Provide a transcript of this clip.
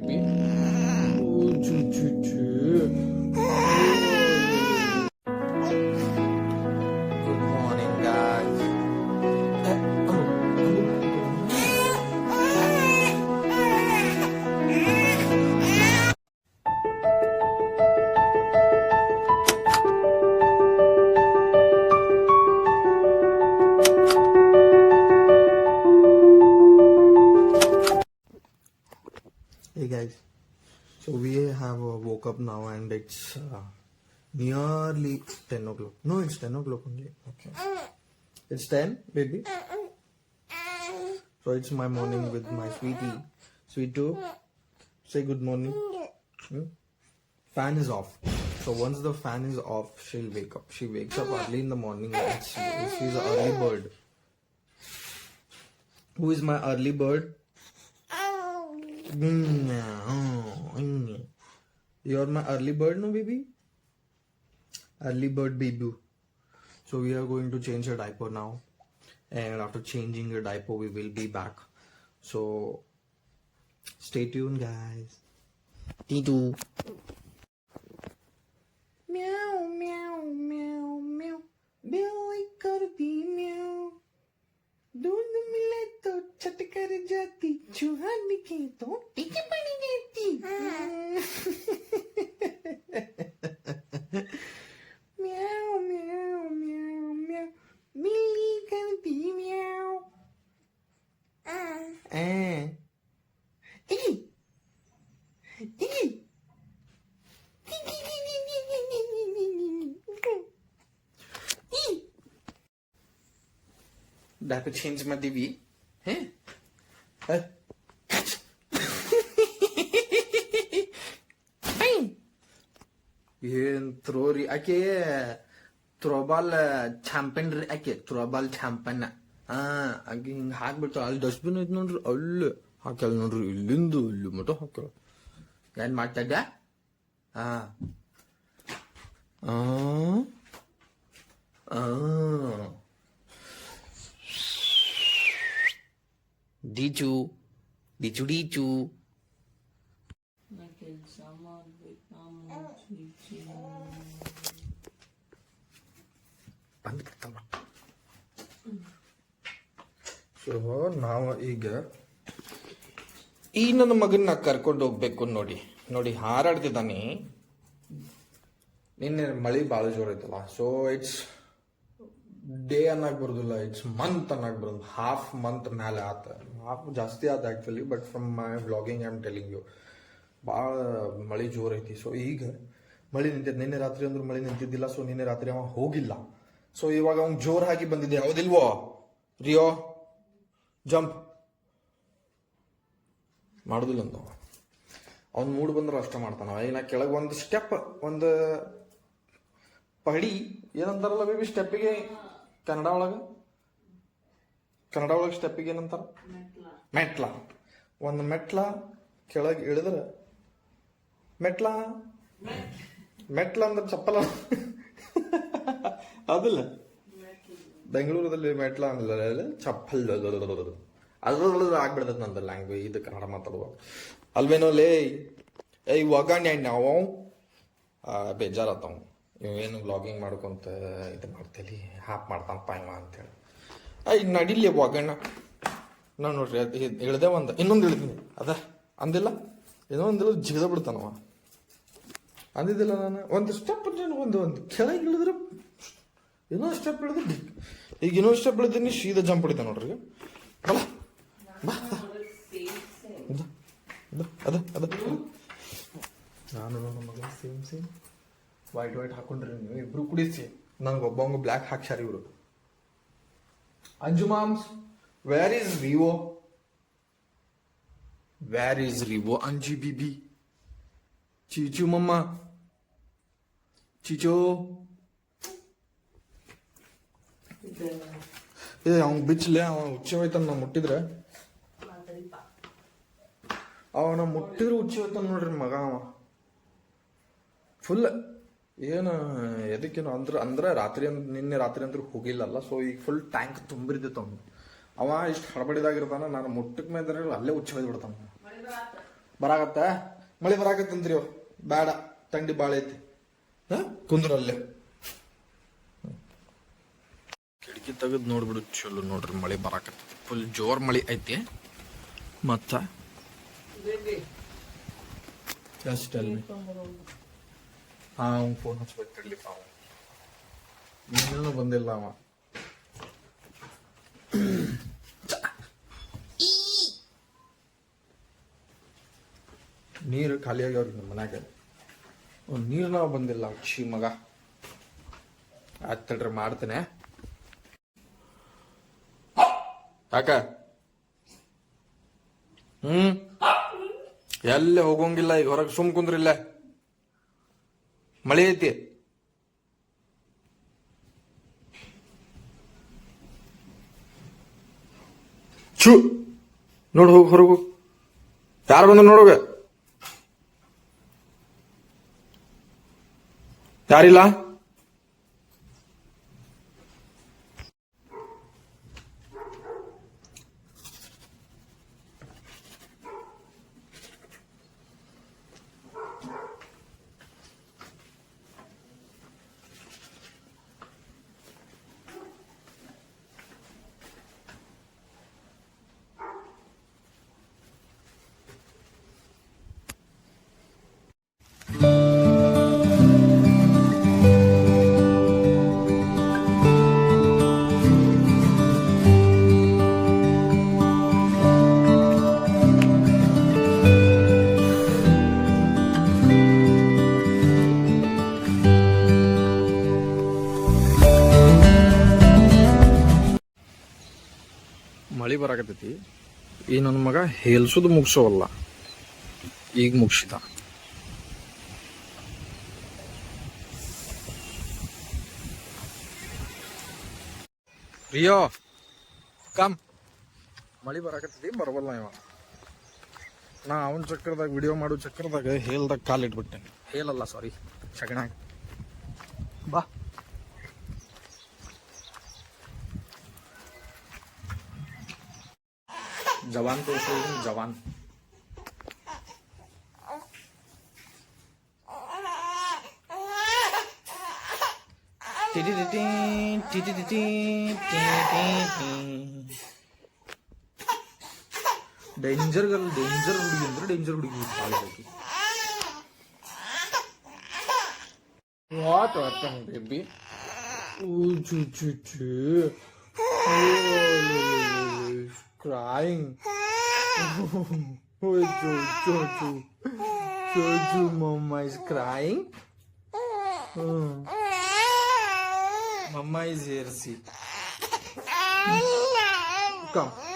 Hey guys, so we have woke up now and it's nearly 10 o'clock. No, it's 10 o'clock only. Okay. It's 10, baby. So it's my morning with my sweetie. Sweet too. Say good morning. Fan is off. So once the fan is off, she'll wake up. She wakes up early in the morning. She's an early bird. Who is my early bird? You're my early bird, no baby? Early bird baby. So we are going to change her diaper now. And after changing her diaper, we will be back. So stay tuned, guys. Titu. Meow, meow, meow, meow. Billy gotta be meow. दूध मिले तो छट कर जाती, चूहा दिखे तो पीछे पड़ जाती। म्याऊ म्याऊ म्याऊ म्याऊ, बिल्ली करती म्याऊ। टिकी टिकी diaper change my TV. ಏನ್ ಥ್ರೋರಿ ಆಕೆ ಥ್ರೋಬಾಲ್ ಚಾಂಪಿಯನ್ ರೀ ಆಕೆ ಥ್ರೋಬಾಲ್ ಚಾಂಪಿಯನ್ ಆಕೆ ಹಿಂಗ ಹಾಕ್ಬಿಟ್ಟು ಅಲ್ಲಿ ಡಸ್ಟ್ಬಿನ್ ಐತ್ ನೋಡ್ರಿ ಅಲ್ಲಿ ಹಾಕ್ಯಾಳ ನೋಡ್ರಿ ಇಲ್ಲಿಂದು ಇಲ್ಲಿ ಮಟ ಹಾಕ್ಯಾಳ ಏನ್ ಮಾಡ್ತಾ ಇದ್ದ Dicu, dicu dicu. ಸೊ ನಾವು ಈಗ ಈ ನನ್ನ ಮಗನ್ನ ಕರ್ಕೊಂಡು ಹೋಗ್ಬೇಕು ನೋಡಿ ನೋಡಿ ಹಾರಾಡ್ತಿದ್ದಾನೆ. ನಿನ್ನೆ ಮಳಿ ಭಾಳ ಜೋರ್ ಐತಲ್ಲ, ಸೊ ಇಟ್ಸ್ ಡೇ ಅನ್ನಕ್ ಬರೋದಿಲ್ಲ, ಇಟ್ಸ್ ಮಂತ್ ಅನ್ನಕ್ ಬರೋದು. ಹಾಫ್ ಮಂತ್ ಮೇಲೆ ಆತ, ಹಾಫ್ ಜಾಸ್ತಿ ಆತ actually, but from my vlogging I am telling you ಭಾಳ ಮಳಿ ಜೋರ್ ಐತಿ. ಸೊ ಈಗ ಮಳಿ ನಿಂತಿದ್, ನಿನ್ನೆ ರಾತ್ರಿ ಅಂದ್ರೆ ಮಳಿ ನಿಂತಿದ್ದಿಲ್ಲ. ಸೊ ನಿನ್ನೆ ರಾತ್ರಿ ಅವ ಹೋಗಿಲ್ಲ. ಸೊ ಇವಾಗ ಅವ್ನು ಜೋರ್ ಆಗಿ ಬಂದಿದೆ, ಹೌದಿಲ್ವೋ ರಿಯೋ? ಜಂಪ್ ಮಾಡುದಿಲ್ಲ ಅಂತ ಅವ್ನು ಮೂಡ್ ಬಂದ್ರೆ ಅಷ್ಟ ಮಾಡ್ತಾನ. ಈಗ ನಾ ಕೆಳಗೆ ಒಂದು ಸ್ಟೆಪ್, ಒಂದು ಪಡಿ ಏನಂತಾರಲ್ಲ ಬೇಬಿ ಸ್ಟೆಪ್ಪಿಗೆ ಕನ್ನಡ ಒಳಗೆ ಸ್ಟೆಪ್ಪಿಗೆ ಏನಂತಾರ? ಮೆಟ್ಲ. ಒಂದು ಮೆಟ್ಲ ಕೆಳಗೆ ಇಳಿದ್ರೆ ಮೆಟ್ಲ ಅಂದ್ರೆ ಚಪ್ಪಲ ಅದಲ್ಲ, ಬೆಂಗಳೂರಲ್ಲಿ ಮೆಟ್ಲ ಅಂದ್ರೆ ಚಪ್ಪಲ್ ಅದ್ರೊಳಗೆ ಆಗ್ಬಿಡ್ತದ ನಂದು ಲ್ಯಾಂಗ್ವೇಜ್. ಇದು ಕನ್ನಡ ಮಾತಾಡುವ ಅಲ್ವೇನೋ ಲೇ. ಇವಾಗ ನಾವು ಬೇಜಾರತ್ತವ ಏನು ವ್ಲಾಗಿಂಗ್ ಮಾಡ್ಕೊಂತ ಇದು ಮಾಡ್ತೇಲಿ, ಹಾಪ್ ಮಾಡ್ತಾನಪ್ಪ ಇವ ಅಂತೇಳಿ. ನಡಿಲಿ ಒಗ್ಗಣ್ಣ. ನಾನು ನೋಡ್ರಿ ಅದು ಇಳ್ದೆ ಒಂದು, ಇನ್ನೊಂದು ಇಳಿದೀನಿ ಅದ ಅಂದಿಲ್ಲ, ಏನೋ ಒಂದಿಲ್ಲ ಜಿಗದ ಬಿಡ್ತಾನವ. ಅಂದಿದ್ದಿಲ್ಲ ನಾನು ಒಂದು ಸ್ಟೆಪ್ ಒಂದು ಕೆಳಗೆ ಇಳಿದ್ರೆ ಏನೋ ಸ್ಟೆಪ್ ಇಳಿದ್ರೆ, ಈಗ ಇನ್ನೊಂದು ಸ್ಟೆಪ್ ಇಳಿದೀನಿ, ಸೀದಾ ಜಂಪ್ ಹೊಡಿತಾನೆ ನೋಡ್ರಿ. ಬಲ ಬಾ ಅದ ನಾನು ನನ್ನ ಮಗ ಸೇಮ್ ವೈಟ್ ಹಾಕೊಂಡ್ರಿ ನೀವು ಇಬ್ರು ಕುಡಿಸಿ. ನನಗೆ ಒಬ್ಬಂಗ ಬ್ಲ್ಯಾಕ್ ಹಾಕ್ಸಾರ ಇವರು. ಅಂಜು ಮಾಮ್ಸ್, ವೇರ್ ಈಸ್ ರಿವೋ? ಅಂಜಿ ಬಿಬಿ, ಚೀಚು ಮಮ್ಮ, ಚೀಚೋ. ಅವ್ನು ಬಿಚ್ಚಲೆ, ಅವ ಹುಚ್ಚಿ ಹೋಯ್ತಾನ. ನಾವು ಮುಟ್ಟಿದ್ರೆ ಅವನ ಮುಟ್ಟಿದ್ರೆ ಹುಚ್ಚಿ ಹೋಯ್ತಾನ ನೋಡ್ರಿ ಮಗ. ಅವ ಫುಲ್ ಏನು ಎದಕ್ಕೇನು ಅಂದ್ರೆ ರಾತ್ರಿ ನಿನ್ನೆ ರಾತ್ರಿ ಅಂದ್ರೆ ಹೋಗಿಲ್ಲಲ್ಲ. ಸೊ ಈಗ ಫುಲ್ ಟ್ಯಾಂಕ್ ತುಂಬಿರ್ತಿತ್ತು ಅವ್ನು. ಅವ ಇಷ್ಟು ಹಡಬಡಿದಾಗಿರ್ತಾನ, ನಾನು ಮುಟ್ಟಕ್ ಮೇಲೆ ಅಲ್ಲೇ ಹುಚ್ಚ ಹೊಯ್ದು ಬಿಡ್ತಾನ. ಬರಾಕತ್ತ ಮಳೆ ಬರಾಕತ್ತಂತ್ರಿ ಅವ್ ಬೇಡ ತಂಡಿ ಬಾಳ ಐತಿ ಕುಂದ್ರಲ್ಲೇ ಕಿಟಕಿ ತೆಗೆದು ನೋಡ್ಬಿಡು ಚಲೋ ನೋಡ್ರಿ ಮಳೆ ಬರಾಕತ್ತೈತಿ ಫುಲ್ ಜೋರ್ ಮಳೆ ಐತಿ ಮತ್ತ ಅಷ್ಟಲ್ಲಿ ಅವ್ನು ಫೋನ್ ಹಚ್ಬೇಕು ತಡ್ಲಿಪ್ಪ ಅವ ಇನ್ನೇನು ಬಂದಿಲ್ಲ ಅವ ನೀರು ಖಾಲಿ ಆಗ್ಯಾವ್ರಿ ನಮ್ಮ ಮನ್ಯಾಗ ನೀರು ನಾವು ಬಂದಿಲ್ಲ ಛೀ ಮಗ ಆಯ್ತಲ್ರಿ ಮಾಡ್ತೇನೆ ಯಾಕ ಎಲ್ಲೇ ಹೋಗೋಂಗಿಲ್ಲ ಈಗ ಹೊರಗೆ ಸುಮ್ ಕುಂದ್ರಿಲ್ಲ ಮಳೆ ಐತಿ ಛೂ ನೋಡು ಹೋಗಿ ಹೊರಗು ಯಾರು ಬಂದ ನೋಡೋಗ ಯಾರಿಲ್ಲ ಮಳಿ ಬರಾಕತ್ತೈತಿ ಈ ನನ್ನ ಮಗ ಹೇಲ್ಸುದು ಮುಗಿಸೋವಲ್ಲ ಈಗ ಮುಗಿಸಿದ ರಿಯೋ ಕಮ್ ಮಳಿ ಬರಾಕತ್ತೈತಿ ಬರವಲ್ಲ ಇವ ನಾ ಅವನ ಚಕ್ರದಾಗ ವಿಡಿಯೋ ಮಾಡೋ ಚಕ್ರದಾಗ ಹೇಲ್ದಾಗ ಕಾಲಿಟ್ಬಿಟ್ಟೆ ಹೇಲಲ್ಲ ಸಾರಿ ಶಗಣ ಬಾ जवान तो जवान डेंजर गर्ल डेंजर हुಡುಗಿ ಅಂದ್ರೆ डेंजर ಹುಡುಗಿ ಬಾಳಬೇಕು what happened baby choo choo choo crying. Oh, Jojo, Mama is crying. Mama is here, see. Come.